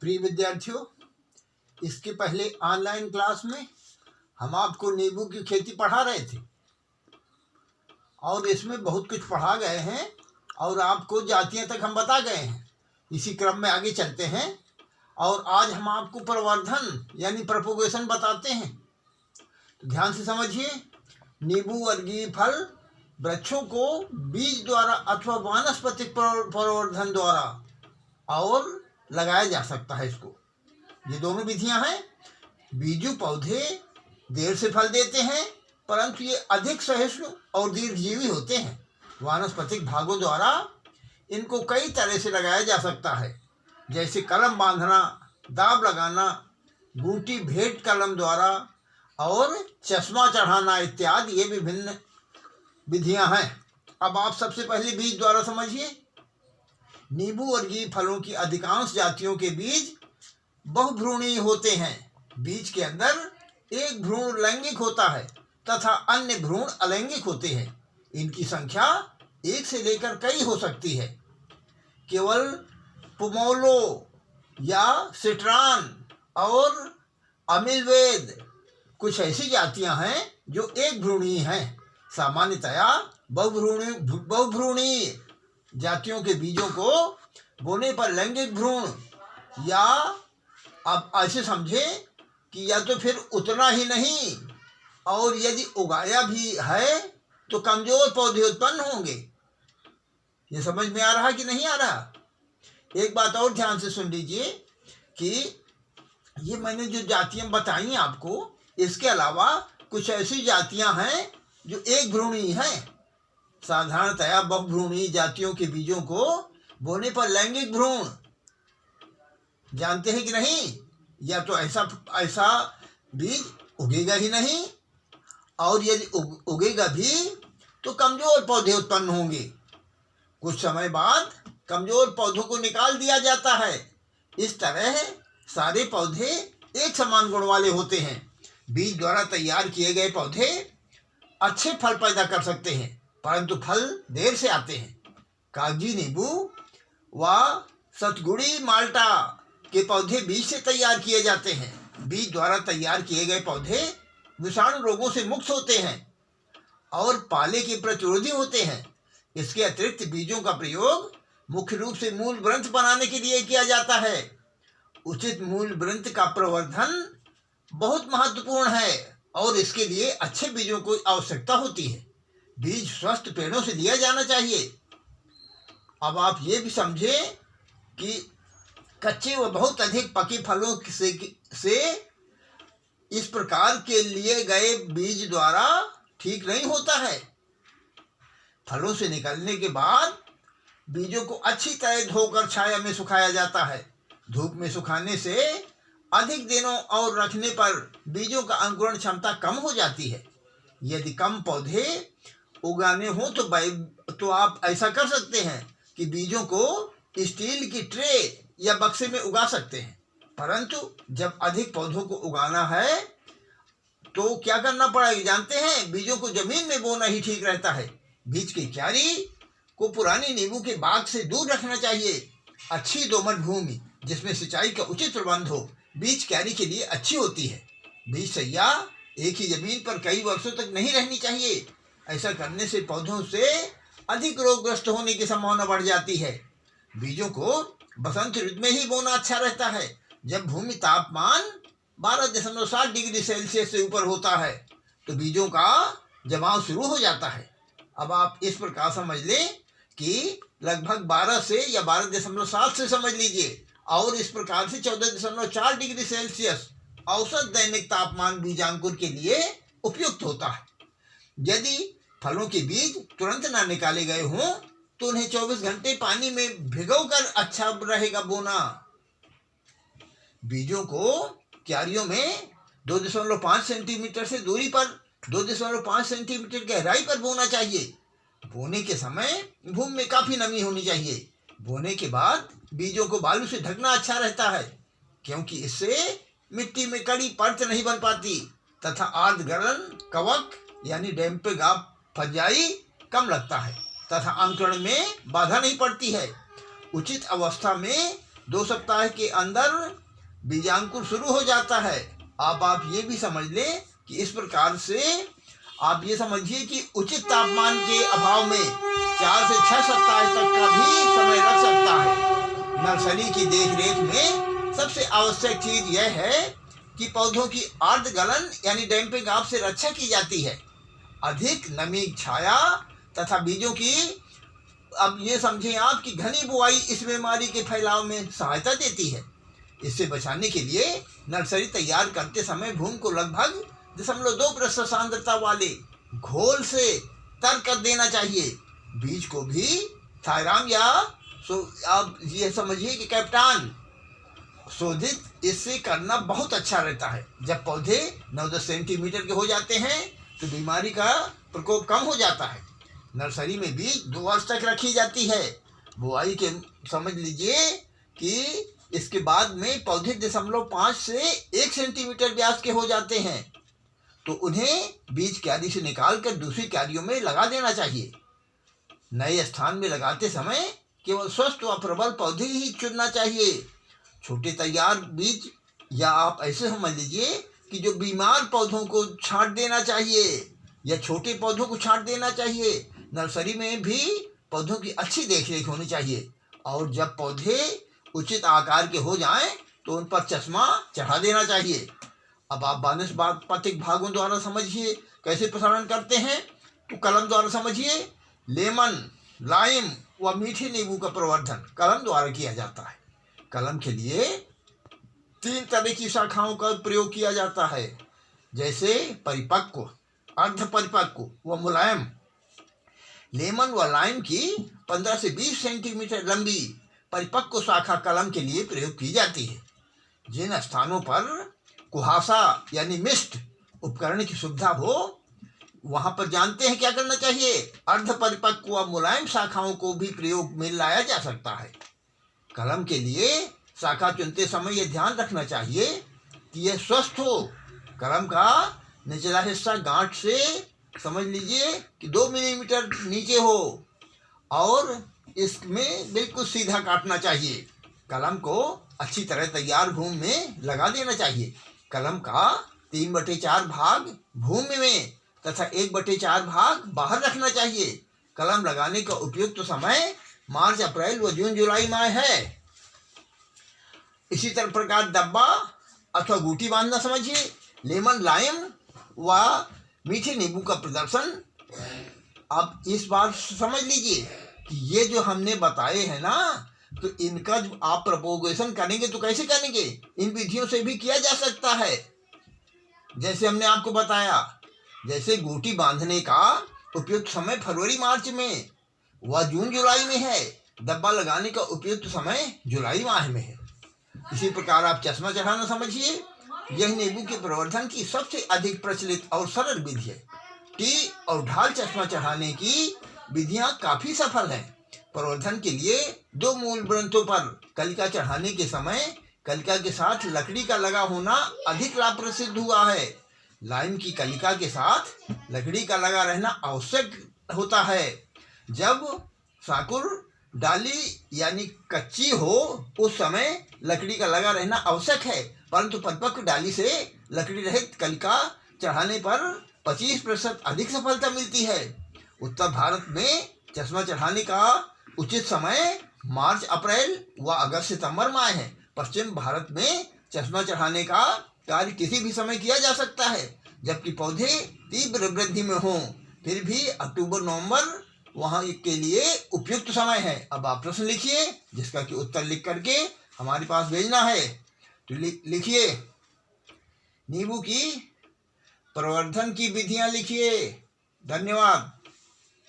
प्रिय विद्यार्थियों, इसके पहले ऑनलाइन क्लास में हम आपको नींबू की खेती पढ़ा रहे थे और इसमें बहुत कुछ पढ़ा गए हैं और आपको जातियां तक हम बता गए हैं। इसी क्रम में आगे चलते हैं और आज हम आपको प्रवर्धन यानी प्रोपगेशन बताते हैं। तो ध्यान से समझिए। नींबू वर्गीय फल वृक्षों को बीज द्वारा अथवा वानस्पतिक प्रवर्धन द्वारा और लगाया जा सकता है। इसको ये दोनों विधियां हैं। बीजू पौधे देर से फल देते हैं परंतु ये अधिक सहिष्णु और दीर्घजीवी होते हैं। वानस्पतिक भागों द्वारा इनको कई तरह से लगाया जा सकता है, जैसे कलम बांधना, दाब लगाना, बूटी भेंट कलम द्वारा और चश्मा चढ़ाना इत्यादि ये विभिन्न विधियां हैं। अब आप सबसे पहले बीज द्वारा समझिए। नींबू वर्गीय फलों की अधिकांश जातियों के बीज बहुभ्रूणीय होते हैं। बीज के अंदर एक भ्रूण लैंगिक होता है तथा अन्य भ्रूण अलैंगिक होते हैं। इनकी संख्या एक से लेकर कई हो सकती है। केवल पुमोलो या सिट्रान और अमिलवेद कुछ ऐसी जातियां हैं जो एक भ्रूणीय हैं। सामान्यतया बहुभ्रूणीय जातियों के बीजों को बोने पर लैंगिक भ्रूण या अब ऐसे समझे कि या तो फिर उतना ही नहीं और यदि उगाया भी है तो कमजोर पौधे उत्पन्न होंगे। ये समझ में आ रहा कि नहीं आ रहा? एक बात और ध्यान से सुन लीजिए कि ये मैंने जो जातियां बताई आपको, इसके अलावा कुछ ऐसी जातियां हैं जो एक भ्रूणीय हैं। साधारणतया बहुभ्रूणीय जातियों के बीजों को बोने पर लैंगिक भ्रूण, जानते हैं कि नहीं, या तो ऐसा बीज उगेगा ही नहीं और यदि उगेगा भी तो कमजोर पौधे उत्पन्न होंगे। कुछ समय बाद कमजोर पौधों को निकाल दिया जाता है। इस तरह सारे पौधे एक समान गुण वाले होते हैं। बीज द्वारा तैयार किए गए पौधे अच्छे फल पैदा कर सकते हैं परंतु फल देर से आते हैं। कागजी नींबू व सतगुड़ी माल्टा के पौधे बीज से तैयार किए जाते हैं। बीज द्वारा तैयार किए गए पौधे विषाणु रोगों से मुक्त होते हैं और पाले के प्रतिरोधी होते हैं। इसके अतिरिक्त बीजों का प्रयोग मुख्य रूप से मूल ग्रंथ बनाने के लिए किया जाता है। उचित मूल ग्रंथ का प्रवर्धन बहुत महत्वपूर्ण है और इसके लिए अच्छे बीजों की आवश्यकता होती है। बीज स्वस्थ पेड़ों से लिया जाना चाहिए। अब आप ये भी समझे कि कच्चे व बहुत अधिक पके फलों से इस प्रकार के लिए गए बीज द्वारा ठीक नहीं होता है। फलों से निकलने के बाद बीजों को अच्छी तरह धोकर छाया में सुखाया जाता है। धूप में सुखाने से अधिक दिनों और रखने पर बीजों का अंकुरण क्षमता कम हो जाती है। यदि कम पौधे उगाने हो तो आप ऐसा कर सकते हैं कि बीजों को स्टील की ट्रे या बक्से में उगा सकते हैं। परंतु जब अधिक पौधों को उगाना है तो क्या करना पड़ेगा जानते हैं? बीजों को जमीन में बोना ही ठीक रहता है। बीज की क्यारी को पुरानी नींबू के बाग से दूर रखना चाहिए। अच्छी दोमट भूमि जिसमें सिंचाई का उचित प्रबंध हो बीज क्यारी के लिए अच्छी होती है। बीज सैया एक ही जमीन पर कई वर्षों तक नहीं रहनी चाहिए। ऐसा करने से पौधों से अधिक रोगग्रस्त होने की संभावना बढ़ जाती है। बीजों को बसंत ऋतु में ही बोना अच्छा रहता है, जब भूमि तापमान 12.7 डिग्री सेल्सियस से ऊपर होता है तो बीजों का जमाव शुरू हो जाता है। अब आप इस प्रकार समझ लें कि लगभग 12 से या 12.7 से समझ लीजिए और इस प्रकार से 14.4 डिग्री सेल्सियस औसत दैनिक तापमान बीजांकुर के लिए उपयुक्त होता है। यदि फलों के बीज तुरंत ना निकाले गए हों तो उन्हें 24 घंटे पानी में भिगोकर अच्छा रहेगा बोना। बीजों को क्यारियों में 2.5 सेंटीमीटर से दूरी पर 2.5 सेंटीमीटर गहराई पर बोना चाहिए। बोने के समय भूमि में काफी नमी होनी चाहिए। बोने के बाद बीजों को बालू से ढकना अच्छा रहता है क्योंकि इससे मिट्टी में कड़ी परत नहीं बन पाती तथा आर्द्र गलन कवक यानी डैम्पिंग ऑफ फंजाई कम लगता है तथा अंकुरण में बाधा नहीं पड़ती है। उचित अवस्था में 2 सप्ताह के अंदर बीजांकुर शुरू हो जाता है। अब आप ये भी समझ लें कि इस प्रकार से आप ये समझिए कि उचित तापमान के अभाव में 4 से 6 सप्ताह तक का भी समय लग सकता है। नर्सरी की देखरेख में सबसे आवश्यक चीज यह है कि पौधों की अर्ध गलन यानी डैम्पिंग ऑफ से रक्षा की जाती है। अधिक नमी, छाया तथा बीजों की, अब ये समझें आप कि घनी बुआई इस बीमारी के फैलाव में सहायता देती है। इससे बचाने के लिए नर्सरी तैयार करते समय भूमि को लगभग 0.2% सांद्रता वाले घोल से तर कर देना चाहिए। बीज को भी थायराम या आप ये समझिए कि कैप्टान शोधित इससे करना बहुत अच्छा रहता है। जब पौधे 9-10 सेंटीमीटर के हो जाते हैं तो बीमारी का प्रकोप कम हो जाता है। नर्सरी में बीज 2 वर्ष तक रखी जाती है। बुआई के समझ लीजिए कि इसके बाद में पौधे 0.5 से 1 सेंटीमीटर व्यास के हो जाते हैं तो उन्हें बीज क्यारी से निकालकर दूसरी क्यारियों में लगा देना चाहिए। नए स्थान में लगाते समय केवल स्वस्थ व प्रबल पौधे ही चुनना चाहिए। छोटे तैयार बीज या आप ऐसे समझ लीजिए कि जो बीमार पौधों को छांट देना चाहिए या छोटे पौधों को छांट देना चाहिए। नर्सरी में भी पौधों की अच्छी देखरेख होनी चाहिए और जब पौधे उचित आकार के हो जाएं तो उन पर चश्मा चढ़ा देना चाहिए। अब आप वानस्पतिक भागों द्वारा समझिए कैसे प्रसारण करते हैं तो कलम द्वारा समझिए। लेमन, लाइम व मीठे नींबू का प्रवर्धन कलम द्वारा किया जाता है। कलम के लिए 3 तरह की शाखाओं का प्रयोग किया जाता है, जैसे परिपक्व, अर्ध परिपक्व व मुलायम। लेमन व लाइम की 15 से 20 सेंटीमीटर लंबी परिपक्व शाखा कलम के लिए प्रयोग की जाती है। जिन स्थानों पर कुहासा यानी मिस्ट उपकरण की सुविधा हो वहां पर जानते हैं क्या करना चाहिए। अर्ध परिपक्व व मुलायम शाखाओं को भी प्रयोग में लाया जा सकता है। कलम के लिए शाखा चुनते समय यह ध्यान रखना चाहिए कि यह स्वस्थ हो। कलम का निचला हिस्सा गांठ से समझ लीजिए कि 2 मिलीमीटर नीचे हो और इसमें बिल्कुल सीधा काटना चाहिए। कलम को अच्छी तरह तैयार भूमि में लगा देना चाहिए। कलम का 3/4 भाग भूमि में तथा 1/4 भाग बाहर रखना चाहिए। कलम लगाने का उपयुक्त तो समय मार्च, अप्रैल व जून, जुलाई माह है। इसी तरह प्रकार डब्बा अथवा गूटी बांधना समझिए। लेमन, लाइम व मीठे नींबू का प्रदर्शन। अब इस बात समझ लीजिए कि ये जो हमने बताए हैं ना तो इनका जो आप प्रोपोगेशन करेंगे तो कैसे करेंगे, इन विधियों से भी किया जा सकता है। जैसे हमने आपको बताया, जैसे गूटी बांधने का उपयुक्त समय फरवरी मार्च में व जून जुलाई में है। डब्बा लगाने का उपयुक्त समय जुलाई माह में है। इसी प्रकार आप चश्मा चढ़ाना समझिए। यह नींबू के प्रवर्धन की सबसे अधिक प्रचलित और सरल विधि है। टी और ढाल चश्मा चढ़ाने की विधियां काफी सफल हैं। प्रवर्धन के लिए 2 मूल ग्रंथों पर कलिका चढ़ाने के समय कलिका के साथ लकड़ी का लगा होना अधिक लाभप्रद सिद्ध हुआ है। लाइम की कलिका के साथ लकड़ी का लगा रहना आवश्यक होता है। जब साकुर डाली यानी कच्ची हो उस समय लकड़ी का लगा रहना आवश्यक है, परंतु परिपक्व डाली से लकड़ी रहित कलिका चढ़ाने पर 25% अधिक सफलता मिलती है। उत्तर भारत में चश्मा चढ़ाने का उचित समय मार्च, अप्रैल व अगस्त, सितंबर माह है। पश्चिम भारत में चश्मा चढ़ाने का कार्य किसी भी समय किया जा सकता है जबकि पौधे तीव्र वृद्धि में हों। फिर भी अक्टूबर, नवंबर वहाँ के लिए उपयुक्त समय है। अब आप प्रश्न लिखिए जिसका कि उत्तर लिख करके हमारे पास भेजना है। तो लिखिए, नींबू की प्रवर्धन की विधियां लिखिए। धन्यवाद।